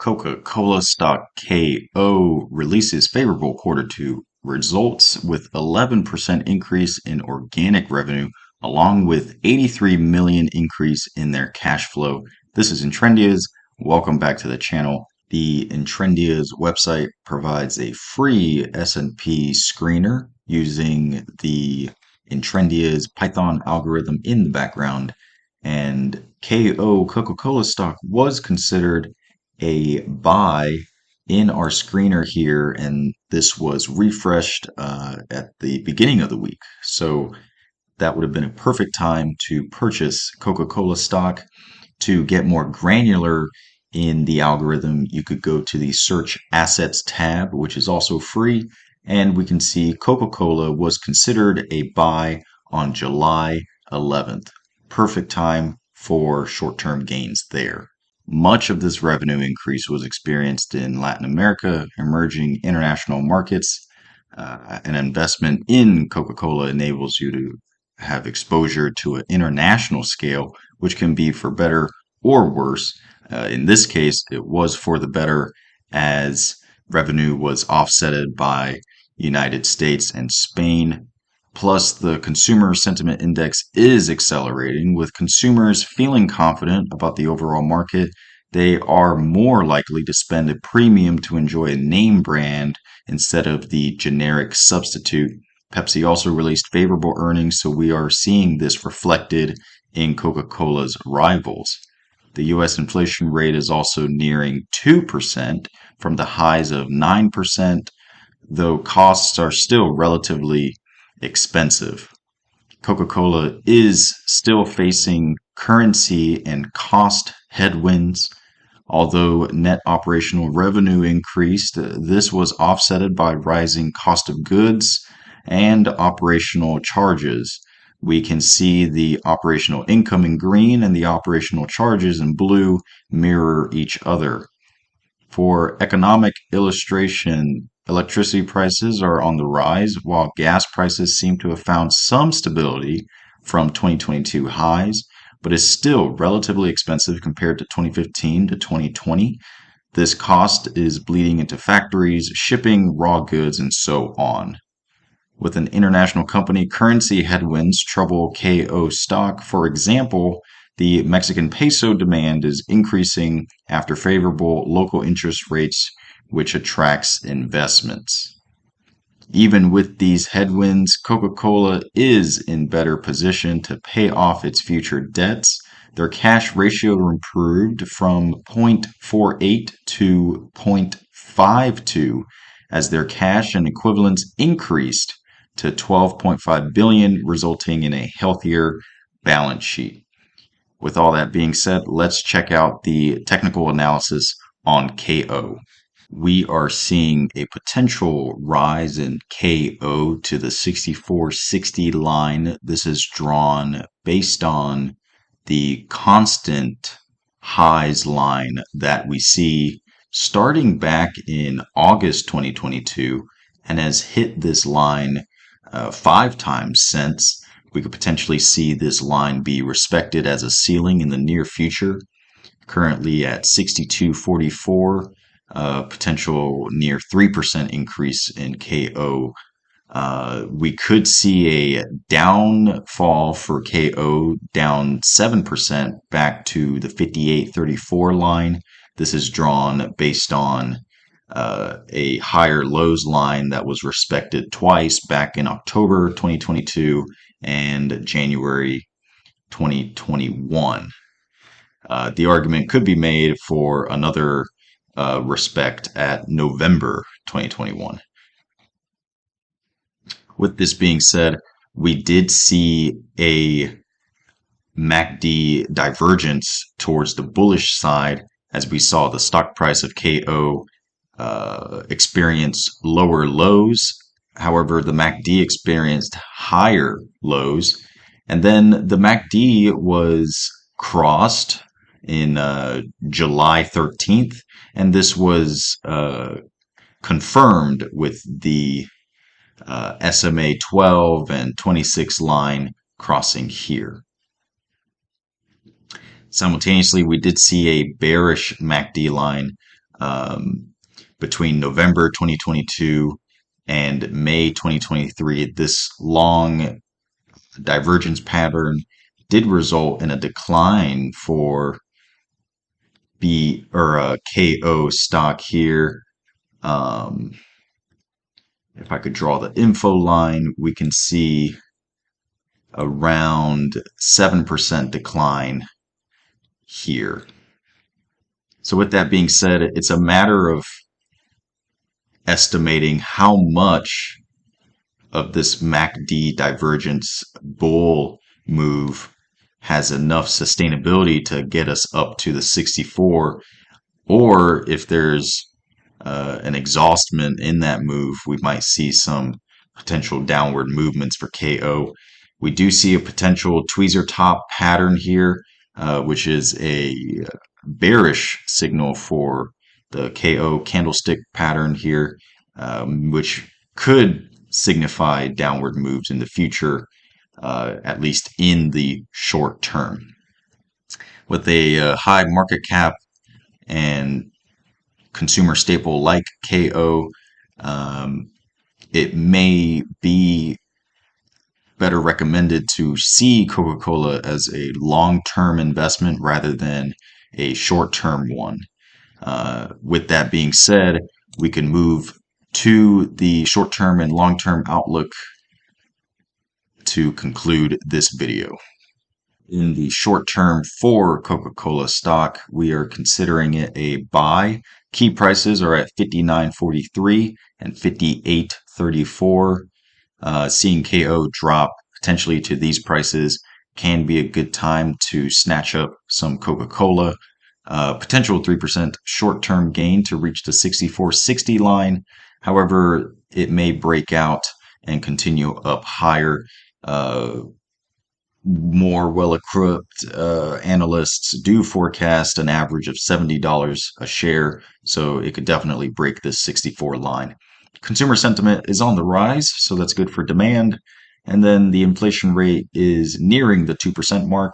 Coca Cola Stock KO releases favorable quarter two results with 11% increase in organic revenue, along with 83 million increase in their cash flow. This is Intrendias. Welcome back to the channel. The Intrendias website provides a free S&P screener using the Intrendias Python algorithm in the background. And KO Coca Cola stock was considered a buy in our screener here, and this was refreshed at the beginning of the week. So that would have been a perfect time to purchase Coca Cola stock. To get more granular in the algorithm, you could go to the Search Assets tab, which is also free, and we can see Coca Cola was considered a buy on July 11th. Perfect time for short-term gains there. Much of this revenue increase was experienced in Latin America, emerging international markets. An investment in Coca-Cola enables you to have exposure to an international scale, which can be for better or worse. In this case, it was for the better, as revenue was offsetted by United States and Spain. Plus, the consumer sentiment index is accelerating. With consumers feeling confident about the overall market, they are more likely to spend a premium to enjoy a name brand instead of the generic substitute. Pepsi also released favorable earnings, so we are seeing this reflected in Coca-Cola's rivals. The US inflation rate is also nearing 2% from the highs of 9%, though costs are still relatively expensive. Coca-Cola is still facing currency and cost headwinds. Although net operational revenue increased, this was offset by rising cost of goods and operational charges. We can see the operational income in green and the operational charges in blue mirror each other. For economic illustration, electricity prices are on the rise, while gas prices seem to have found some stability from 2022 highs, but is still relatively expensive compared to 2015 to 2020. This cost is bleeding into factories, shipping, raw goods, and so on. With an international company, currency headwinds trouble KO stock. For example, the Mexican peso demand is increasing after favorable local interest rates, which attracts investments. Even with these headwinds, Coca-Cola is in better position to pay off its future debts. Their cash ratio improved from 0.48 to 0.52 as their cash and equivalents increased to 12.5 billion, resulting in a healthier balance sheet. With all that being said, let's check out the technical analysis on KO. We are seeing a potential rise in KO to the 6460 line. This is drawn based on the constant highs line that we see starting back in August 2022 and has hit this line 5 times since. We could potentially see this line be respected as a ceiling in the near future. Currently at 62.44, potential near 3% increase in KO. We could see a downfall for KO, down 7% back to the 58.34 line. This is drawn based on a higher lows line that was respected twice back in October 2022 and January 2021. The argument could be made for another respect at November 2021. With this being said, we did see a MACD divergence towards the bullish side as we saw the stock price of KO experience lower lows. However, the MACD experienced higher lows, and then the MACD was crossed in July 13th, and this was confirmed with the SMA 12 and 26 line crossing here. Simultaneously, we did see a bearish MACD line um, between November 2022 and May 2023. This long divergence pattern did result in a decline for KO stock here. If I could draw the info line, we can see around 7% decline here. So with that being said, it's a matter of estimating how much of this MACD divergence bull move has enough sustainability to get us up to the 64, or if there's an exhaustment in that move, we might see some potential downward movements for KO. We do see a potential tweezer top pattern here, which is a bearish signal for the KO candlestick pattern here, which could signify downward moves in the future, at least in the short term. With a high market cap and consumer staple like KO, it may be better recommended to see Coca-Cola as a long-term investment rather than a short-term one. With that being said, we can move to the short-term and long-term outlook to conclude this video. In the short term for Coca-Cola stock, we are considering it a buy. Key prices are at 59.43 and 58.34. Seeing KO drop potentially to these prices can be a good time to snatch up some Coca-Cola. Potential 3% short-term gain to reach the 64.60 line. However, it may break out and continue up higher. More well-equipped analysts do forecast an average of $70 a share, so it could definitely break this 64 line. Consumer sentiment is on the rise, so that's good for demand. And then the inflation rate is nearing the 2% mark,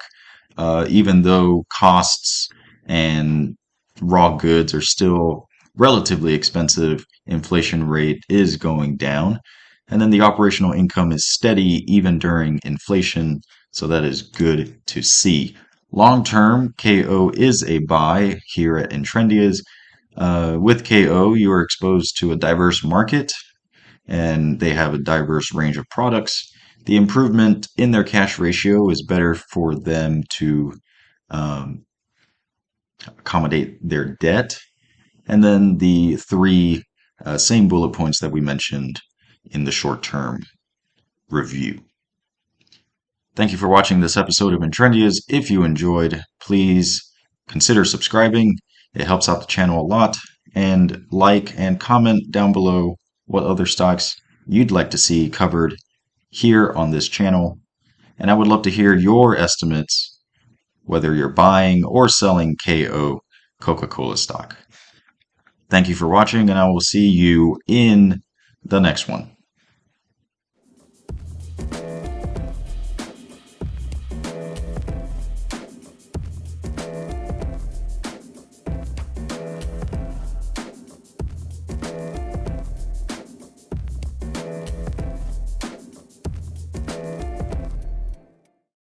even though costs and raw goods are still relatively expensive, inflation rate is going down. And then the operational income is steady even during inflation, so that is good to see. Long term, KO is a buy here at Intrendias. With KO, you are exposed to a diverse market and they have a diverse range of products. The improvement in their cash ratio is better for them to accommodate their debt. And then the three same bullet points that we mentioned in the short term review. Thank you for watching this episode of Intrendias. If you enjoyed, please consider subscribing. It helps out the channel a lot. And like and comment down below what other stocks you'd like to see covered here on this channel. And I would love to hear your estimates, whether you're buying or selling KO Coca-Cola stock. Thank you for watching, and I will see you in the next one.